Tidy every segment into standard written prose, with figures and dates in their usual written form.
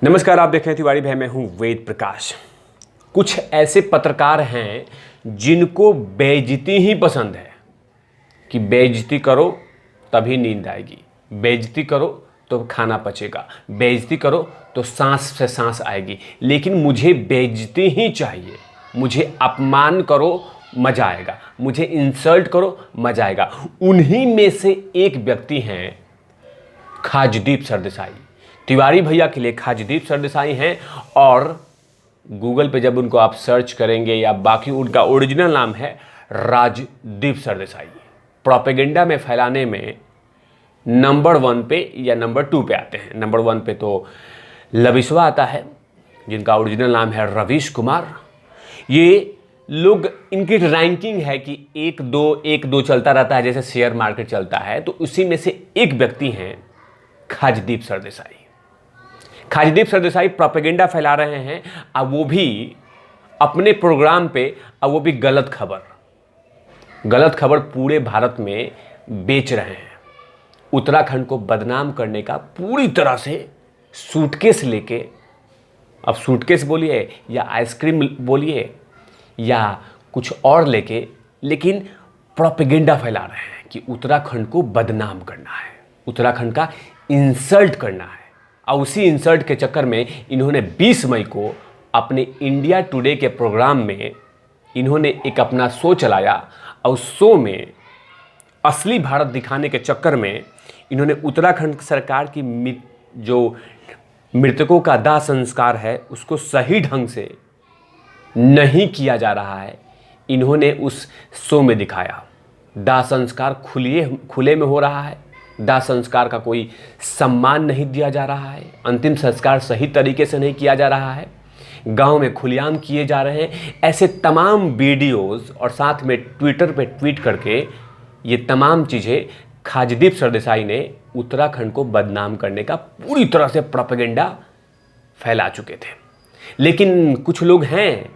नमस्कार, आप देख रहे हैं तिवारी भाई, मैं हूं वेद प्रकाश। कुछ ऐसे पत्रकार हैं जिनको बेइज्जती ही पसंद है कि बेइज्जती करो तभी नींद आएगी, बेइज्जती करो तो खाना पचेगा, बेइज्जती करो तो सांस से सांस आएगी, लेकिन मुझे बेइज्जती ही चाहिए। मुझे अपमान करो मजा आएगा, मुझे इंसल्ट करो मजा आएगा। उन्हीं में से एक व्यक्ति हैं खाजदीप सरदेसाई। तिवारी भैया के लिए खाजदीप सरदेसाई हैं और गूगल पे जब उनको आप सर्च करेंगे या बाकी उनका ओरिजिनल नाम है राजदीप सरदेसाई। प्रोपेगेंडा में फैलाने में नंबर 1 पे या नंबर 2 पे आते हैं। नंबर 1 पे तो लविश्वा आता है जिनका ओरिजिनल नाम है रवीश कुमार। ये लोग, इनकी रैंकिंग है कि 1-2 चलता रहता है, जैसे शेयर मार्केट चलता है। तो उसी में से एक व्यक्ति हैं खाजदीप सरदेसाई। खाजदीप सरदेसाई प्रोपेगेंडा फैला रहे हैं, अब वो भी अपने प्रोग्राम पे, अब वो भी गलत खबर पूरे भारत में बेच रहे हैं। उत्तराखंड को बदनाम करने का पूरी तरह से सूटकेस लेके, अब सूटकेस बोलिए या आइसक्रीम बोलिए या कुछ और लेके, लेकिन प्रोपेगेंडा फैला रहे हैं कि उत्तराखंड को बदनाम करना है, उत्तराखंड का इंसल्ट करना है। और उसी इंसल्ट के चक्कर में इन्होंने 20 मई को अपने इंडिया टुडे के प्रोग्राम में इन्होंने एक अपना शो चलाया और उस शो में असली भारत दिखाने के चक्कर में इन्होंने उत्तराखंड सरकार की जो मृतकों का दाह संस्कार है उसको सही ढंग से नहीं किया जा रहा है, इन्होंने उस शो में दिखाया। दाह संस्कार खुले में हो रहा है, दाह संस्कार का कोई सम्मान नहीं दिया जा रहा है, अंतिम संस्कार सही तरीके से नहीं किया जा रहा है, गांव में खुलेआम किए जा रहे हैं। ऐसे तमाम वीडियोस और साथ में ट्विटर पे ट्वीट करके ये तमाम चीज़ें खाजदीप सरदेसाई ने उत्तराखंड को बदनाम करने का पूरी तरह से प्रोपेगेंडा फैला चुके थे। लेकिन कुछ लोग हैं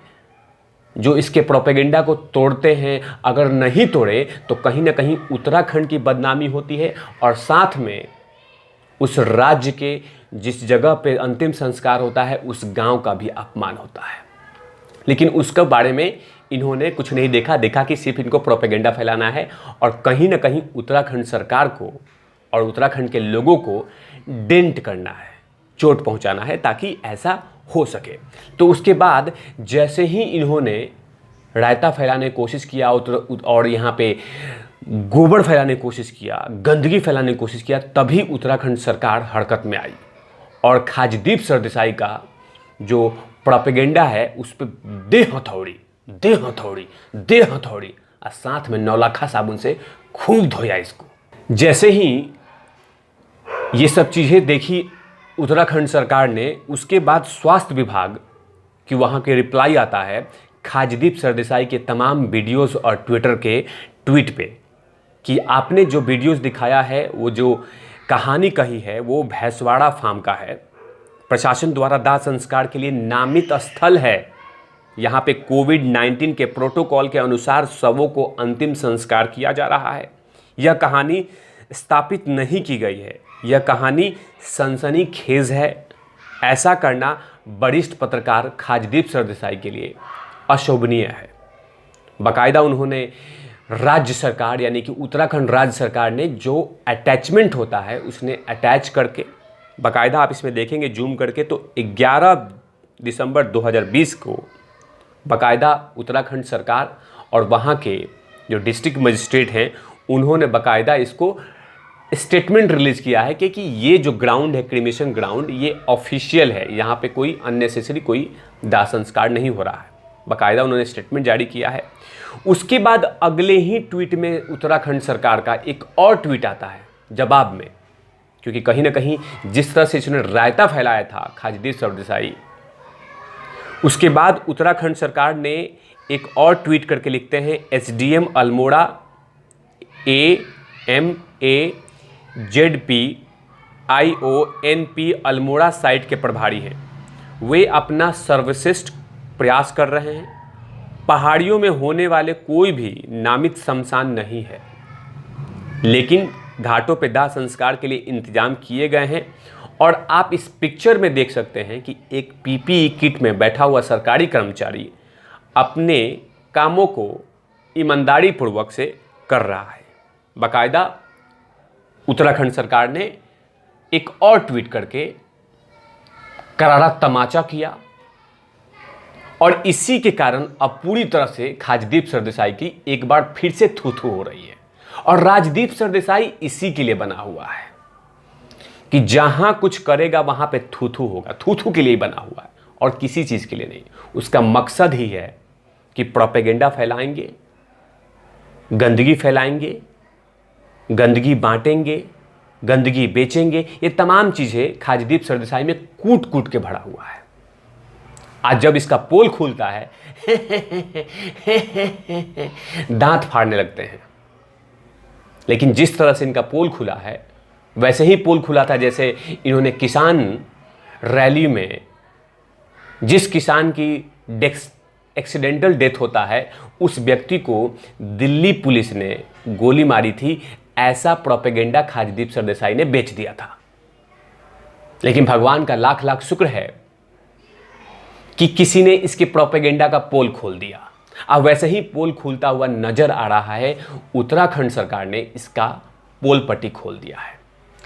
जो इसके प्रोपेगेंडा को तोड़ते हैं। अगर नहीं तोड़े तो कहीं ना कहीं उत्तराखंड की बदनामी होती है और साथ में उस राज्य के जिस जगह पे अंतिम संस्कार होता है उस गांव का भी अपमान होता है। लेकिन उसके बारे में इन्होंने कुछ नहीं देखा कि सिर्फ इनको प्रोपेगेंडा फैलाना है और कहीं ना कहीं उत्तराखंड सरकार को और उत्तराखंड के लोगों को डेंट करना है, चोट पहुंचाना है ताकि ऐसा हो सके। तो उसके बाद जैसे ही इन्होंने रायता फैलाने की कोशिश किया और यहाँ पे गोबर फैलाने की कोशिश किया, गंदगी फैलाने की कोशिश किया, तभी उत्तराखंड सरकार हरकत में आई और खाजदीप सरदेसाई का जो प्रोपेगेंडा है उस पर दे हथौड़ी और साथ में नौलखा साबुन से खूब धोया इसको। जैसे ही ये सब चीज़ें देखी उत्तराखंड सरकार ने, उसके बाद स्वास्थ्य विभाग की वहाँ के रिप्लाई आता है खाजदीप सरदेसाई के तमाम वीडियोस और ट्विटर के ट्वीट पे कि आपने जो वीडियोस दिखाया है, वो जो कहानी कही है वो भैंसवाड़ा फार्म का है। प्रशासन द्वारा दाह संस्कार के लिए नामित स्थल है। यहाँ पे कोविड-19 के प्रोटोकॉल के अनुसार शवों को अंतिम संस्कार किया जा रहा है। यह कहानी स्थापित नहीं की गई है, यह कहानी सनसनीखेज है। ऐसा करना वरिष्ठ पत्रकार खाजदीप सरदेसाई के लिए अशोभनीय है। बाकायदा उन्होंने राज्य सरकार यानी कि उत्तराखंड राज्य सरकार ने जो अटैचमेंट होता है उसने अटैच करके, बाकायदा आप इसमें देखेंगे जूम करके तो 11 दिसंबर 2020 को बाकायदा उत्तराखंड सरकार और वहाँ के जो डिस्ट्रिक्ट मजिस्ट्रेट हैं उन्होंने बाकायदा इसको स्टेटमेंट रिलीज किया है कि ये जो ग्राउंड है, क्रिमेशन ग्राउंड, ये ऑफिशियल है, यहाँ पे कोई अननेसेसरी कोई दाह संस्कार नहीं हो रहा है। बाकायदा उन्होंने स्टेटमेंट जारी किया है। उसके बाद अगले ही ट्वीट में उत्तराखंड सरकार का एक और ट्वीट आता है जवाब में, क्योंकि कहीं ना कहीं जिस तरह से इसने रायता फैलाया था खाजदीप सरदेसाई, उसके बाद उत्तराखंड सरकार ने एक और ट्वीट करके लिखते हैं SDM Almora AMAZPIONP Almora site के प्रभारी हैं। वे अपना सर्वश्रेष्ठ प्रयास कर रहे हैं। पहाड़ियों में होने वाले कोई भी नामित शमशान नहीं है, लेकिन घाटों पे दाह संस्कार के लिए इंतजाम किए गए हैं और आप इस पिक्चर में देख सकते हैं कि एक पीपीई किट में बैठा हुआ सरकारी कर्मचारी अपने कामों को ईमानदारी पूर्वक से कर रहा है। बाकायदा उत्तराखंड सरकार ने एक और ट्वीट करके करारा तमाचा किया और इसी के कारण अब पूरी तरह से खाजदीप सरदेसाई की एक बार फिर से थू-थू हो रही है। और राजदीप सरदेसाई इसी के लिए बना हुआ है कि जहां कुछ करेगा वहां पे थू-थू होगा, थू-थू के लिए बना हुआ है और किसी चीज के लिए नहीं। उसका मकसद ही है कि प्रोपेगेंडा फैलाएंगे, गंदगी फैलाएंगे, गंदगी बांटेंगे, गंदगी बेचेंगे। ये तमाम चीजें खाजदीप सरदेसाई में कूट कूट के भरा हुआ है। आज जब इसका पोल खुलता है दांत फाड़ने लगते हैं। लेकिन जिस तरह से इनका पोल खुला है वैसे ही पोल खुला था जैसे इन्होंने किसान रैली में जिस किसान की एक्सीडेंटल डेथ होता है उस व्यक्ति को दिल्ली पुलिस ने गोली मारी थी, ऐसा प्रोपेगेंडा खाजदीप सरदेसाई ने बेच दिया था। लेकिन भगवान का लाख लाख शुक्र है कि किसी ने इसके प्रोपेगेंडा का पोल खोल दिया। अब वैसे ही पोल खुलता हुआ नजर आ रहा है। उत्तराखंड सरकार ने इसका पोल पट्टी खोल दिया है।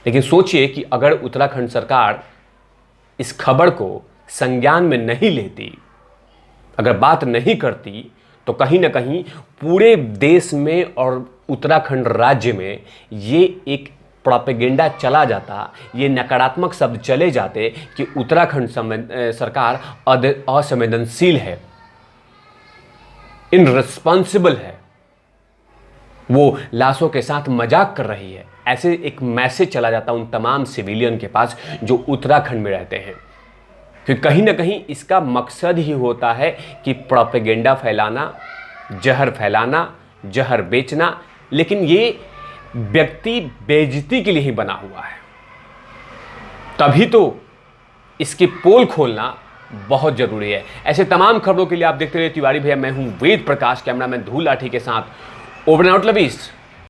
लेकिन सोचिए कि अगर उत्तराखंड सरकार इस खबर को संज्ञान में नहीं लेती, अगर बात नहीं करती, तो कहीं ना कहीं पूरे देश में और उत्तराखंड राज्य में ये एक प्रोपेगेंडा चला जाता, ये नकारात्मक शब्द चले जाते कि उत्तराखंड सरकार असंवेदनशील है, इनरिस्पॉन्सिबल है, वो लाशों के साथ मजाक कर रही है। ऐसे एक मैसेज चला जाता उन तमाम सिविलियन के पास जो उत्तराखंड में रहते हैं। क्योंकि कहीं ना कहीं इसका मकसद ही होता है कि प्रोपेगेंडा फैलाना, जहर बेचना। लेकिन ये व्यक्ति बेइज्जती के लिए ही बना हुआ है। तभी तो इसके पोल खोलना बहुत जरूरी है। ऐसे तमाम खबरों के लिए आप देखते रहिए तिवारी भैया। मैं हूं वेद प्रकाश, कैमरामैन धूल लाठी के साथ। Over and out lovies.